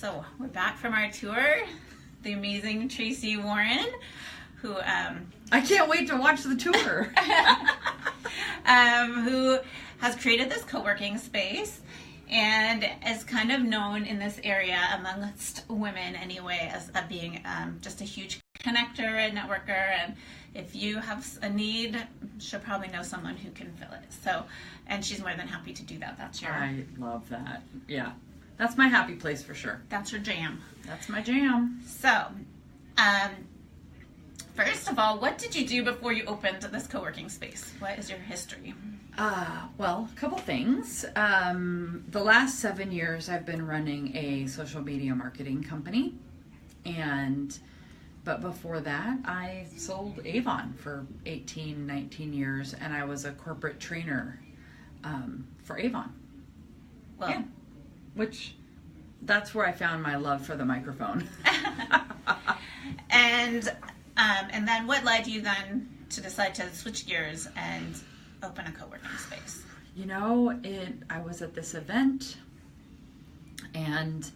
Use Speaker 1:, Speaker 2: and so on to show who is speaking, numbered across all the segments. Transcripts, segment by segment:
Speaker 1: So we're back from our tour. The amazing Tracey Warren, who
Speaker 2: I can't wait to watch the tour.
Speaker 1: who has created this co-working space and is kind of known in this area amongst women anyway as being just a huge connector and networker, and if you have a need, she'll probably know someone who can fill it. So, and she's more than happy to do that.
Speaker 2: I love that. Yeah, that's my happy place for sure.
Speaker 1: That's your jam.
Speaker 2: That's my jam.
Speaker 1: So, first of all, what did you do before you opened this co-working space? What is your history?
Speaker 2: Well, a couple things. The last 7 years I've been running a social media marketing company, but before that I sold Avon for 18, 19 years, and I was a corporate trainer for Avon.
Speaker 1: Well,
Speaker 2: yeah. Which, that's where I found my love for the microphone.
Speaker 1: And then what led you then to decide to switch gears and open a co-working space?
Speaker 2: You know, I was at this event and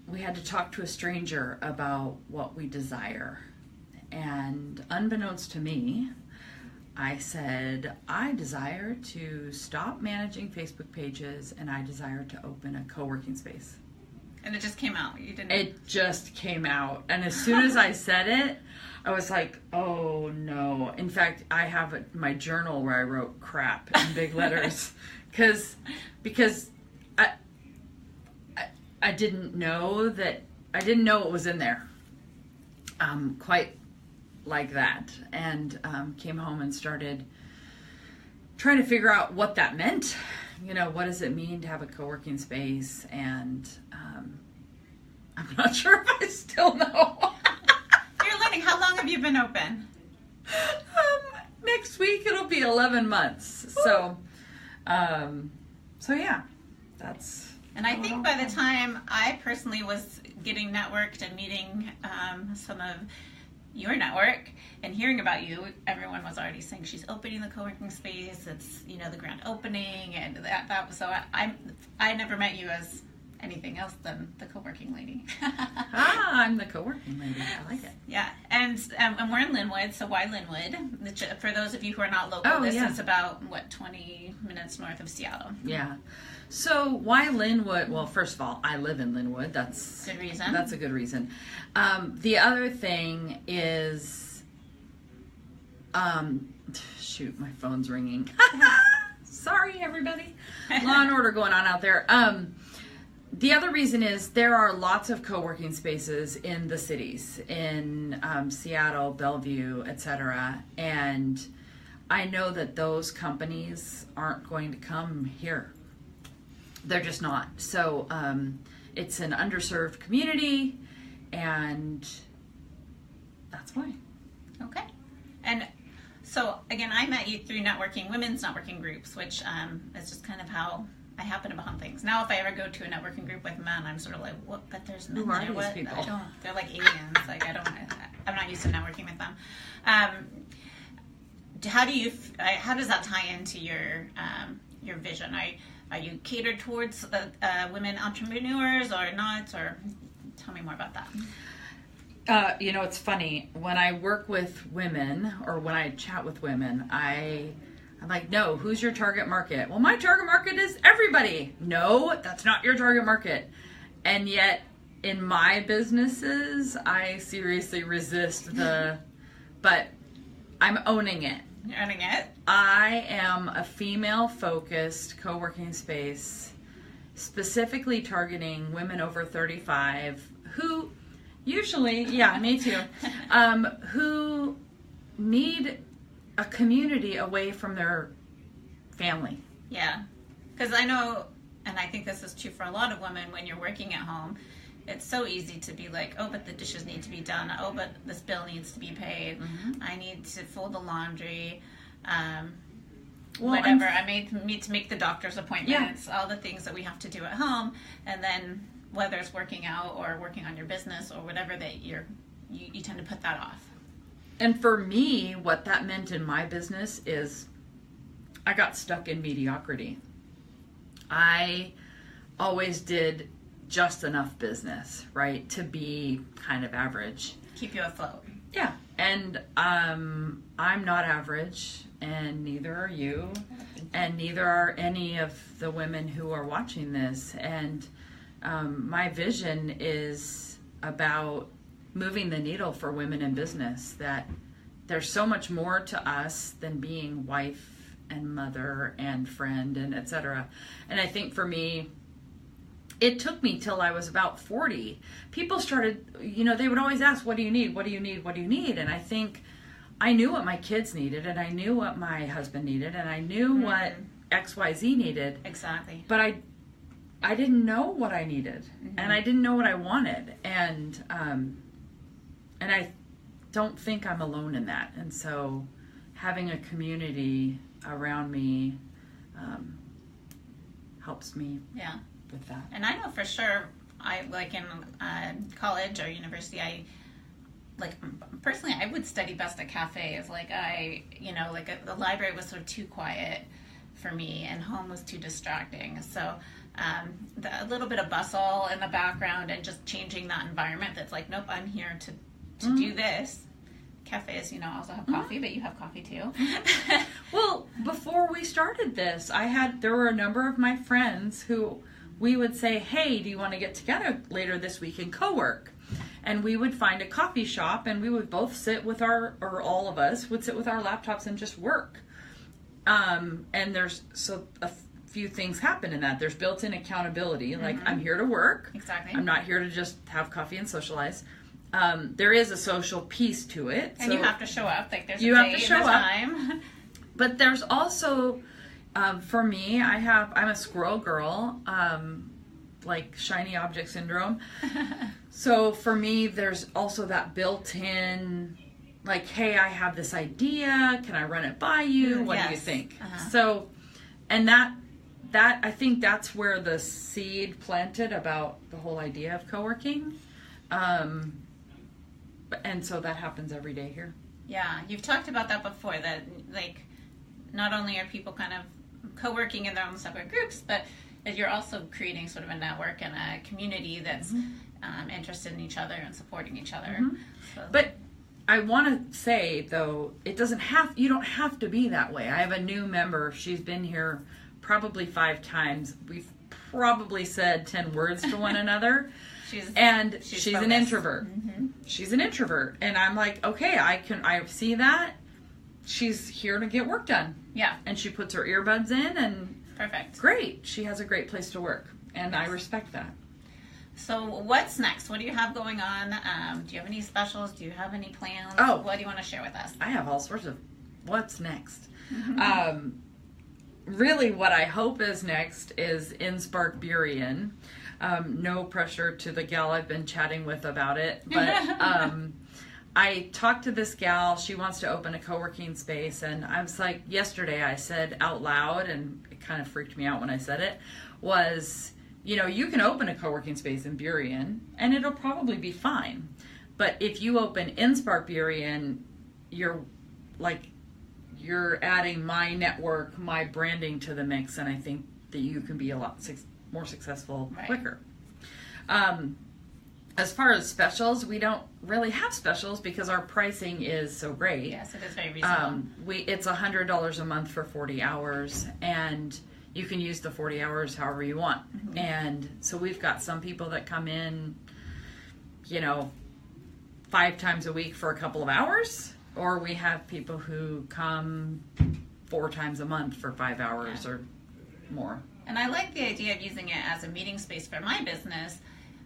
Speaker 2: we had to talk to a stranger about what we desire. And unbeknownst to me, I said, I desire to stop managing Facebook pages and I desire to open a co-working space.
Speaker 1: And it just came out. You didn't.
Speaker 2: It just came out. And as soon as I said it, I was like, oh no. In fact, I have my journal where I wrote crap in big letters because I didn't know it was in there quite like that. And came home and started trying to figure out what that meant. You know, what does it mean to have a co-working space? And I'm not sure if I still know.
Speaker 1: You're learning. How long have you been open?
Speaker 2: Next week it'll be 11 months. So yeah, that's.
Speaker 1: And I think by the time I personally was getting networked and meeting some of your network and hearing about you, everyone was already saying she's opening the co-working space. It's, you know, the grand opening and that. So I never met you as anything else than the co-working lady.
Speaker 2: I'm the co-working lady. I like it.
Speaker 1: Yeah, and we're in Lynnwood. So why Lynnwood? For those of you who are not local, this is about 20 minutes north of Seattle.
Speaker 2: Yeah. So why Lynnwood? Well, first of all, I live in Lynnwood. That's
Speaker 1: good reason.
Speaker 2: That's a good reason. The other thing is, shoot, my phone's ringing. Sorry, everybody. Law and order going on out there. The other reason is there are lots of co-working spaces in the cities, in Seattle, Bellevue, etc. And I know that those companies aren't going to come here. They're just not. So it's an underserved community, and that's why.
Speaker 1: Okay. And so, again, I met you through women's networking groups, which is just kind of how I happen upon things. Now, if I ever go to a networking group with men, I'm sort of like, what? But there's men there.
Speaker 2: Who are these people?
Speaker 1: They're like aliens. Like, I'm not used to networking with them. How does that tie into your vision? Are you catered towards women entrepreneurs or not? Or tell me more about that.
Speaker 2: You know, it's funny. When I work with women or when I chat with women, I'm like, no, who's your target market? Well, my target market is everybody. No, that's not your target market. And yet, in my businesses, I seriously resist but I'm owning it.
Speaker 1: You're owning it?
Speaker 2: I am a female-focused co-working space, specifically targeting women over 35 who usually, yeah, me too, who need a community away from their family.
Speaker 1: Yeah, because I know, and I think this is true for a lot of women, when you're working at home, it's so easy to be like, oh, but the dishes need to be done. Oh, but this bill needs to be paid. Mm-hmm. I need to fold the laundry. Whatever. I need to make the doctor's appointments. Yeah. All the things that we have to do at home. And then whether it's working out or working on your business or whatever, that you tend to put that off.
Speaker 2: And for me, what that meant in my business is I got stuck in mediocrity. I always did just enough business, right, to be kind of average.
Speaker 1: Keep you afloat.
Speaker 2: Yeah. And I'm not average, and neither are you, and neither are any of the women who are watching this. And my vision is about moving the needle for women in business, that there's so much more to us than being wife and mother and friend and etc. And I think for me, it took me till I was about 40. People started, they would always ask, what do you need? What do you need? What do you need? And I think I knew what my kids needed, and I knew what my husband needed, and I knew what XYZ needed.
Speaker 1: Exactly.
Speaker 2: But I didn't know what I needed, and I didn't know what I wanted. And I don't think I'm alone in that. And so having a community around me helps me with that.
Speaker 1: And I know for sure, I like in college or university, personally, I would study best at cafes. The library was sort of too quiet for me, and home was too distracting. So a little bit of bustle in the background and just changing that environment that's like, nope, I'm here to do this. Cafes, also have coffee, but you have coffee too.
Speaker 2: Well, before we started this, there were a number of my friends who we would say, hey, do you want to get together later this week and co-work? And we would find a coffee shop, and we would both sit with all of us would sit with our laptops and just work. And a few things happen in that. There's built-in accountability. Like, I'm here to work.
Speaker 1: Exactly.
Speaker 2: I'm not here to just have coffee and socialize. There is a social piece to it.
Speaker 1: And
Speaker 2: so
Speaker 1: you have to show up. Like, there's
Speaker 2: you
Speaker 1: a
Speaker 2: have
Speaker 1: date
Speaker 2: to show
Speaker 1: and a
Speaker 2: up.
Speaker 1: time.
Speaker 2: But there's also, for me, I'm a squirrel girl, like shiny object syndrome. So for me, there's also that built-in, like, hey, I have this idea. Can I run it by you? What do you think? So, and that I think that's where the seed planted about the whole idea of co-working. And so that happens every day here.
Speaker 1: Yeah, you've talked about that before, that like not only are people kind of co-working in their own separate groups, but that you're also creating sort of a network and a community that's interested in each other and supporting each other. So.
Speaker 2: But I want to say, though, you don't have to be that way. I have a new member. She's been here probably 5 times. We've probably said 10 words to one another. She's an introvert. She's an introvert. And I'm like, okay, I see that. She's here to get work done.
Speaker 1: Yeah.
Speaker 2: And she puts her earbuds in, and
Speaker 1: perfect.
Speaker 2: Great. She has a great place to work. And I respect that.
Speaker 1: So what's next? What do you have going on? Do you have any specials? Do you have any plans?
Speaker 2: Oh.
Speaker 1: What do you want to share with us?
Speaker 2: I have all sorts of what's next. Really what I hope is next is InSpark Burien. No pressure to the gal I've been chatting with about it, but I talked to this gal. She wants to open a co-working space, and I was like, yesterday I said out loud, and it kind of freaked me out when I said it, was, you can open a co-working space in Burien, and it'll probably be fine. But if you open InSpark Burien, you're adding my network, my branding to the mix, and I think that you can be a lot more successful quicker. As far as specials, we don't really have specials because our pricing is so great.
Speaker 1: Yes, it is very reasonable.
Speaker 2: It's $100 a month for 40 hours, and you can use the 40 hours however you want. And so we've got some people that come in, 5 times a week for a couple of hours, or we have people who come 4 times a month for 5 hours or more.
Speaker 1: And I like the idea of using it as a meeting space for my business,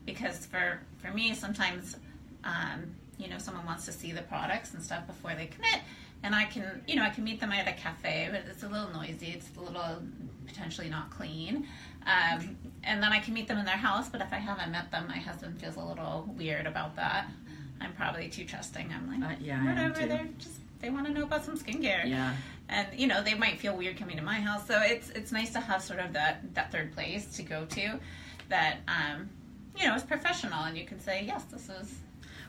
Speaker 1: because for me, sometimes, someone wants to see the products and stuff before they commit, and I can meet them at a cafe, but it's a little noisy, it's a little potentially not clean, and then I can meet them in their house, but if I haven't met them, my husband feels a little weird about that. I'm probably too trusting. I'm like, whatever, they want to know about some skincare.
Speaker 2: Yeah.
Speaker 1: And, they might feel weird coming to my house. So it's nice to have sort of that third place to go to that, is professional. And you can say, yes, this is.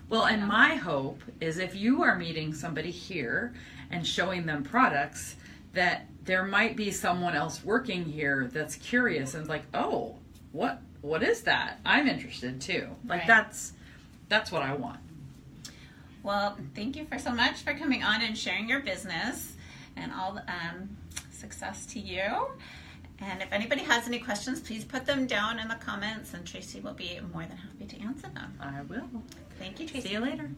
Speaker 2: Well, and my hope is if you are meeting somebody here and showing them products, that there might be someone else working here that's curious and like, oh, what what is that? I'm interested too. Like
Speaker 1: Right.
Speaker 2: that's what I want.
Speaker 1: Well, thank you so much for coming on and sharing your business, and all success to you. And if anybody has any questions, please put them down in the comments, and Tracey will be more than happy to answer them.
Speaker 2: I will.
Speaker 1: Thank you, Tracey.
Speaker 2: See you later.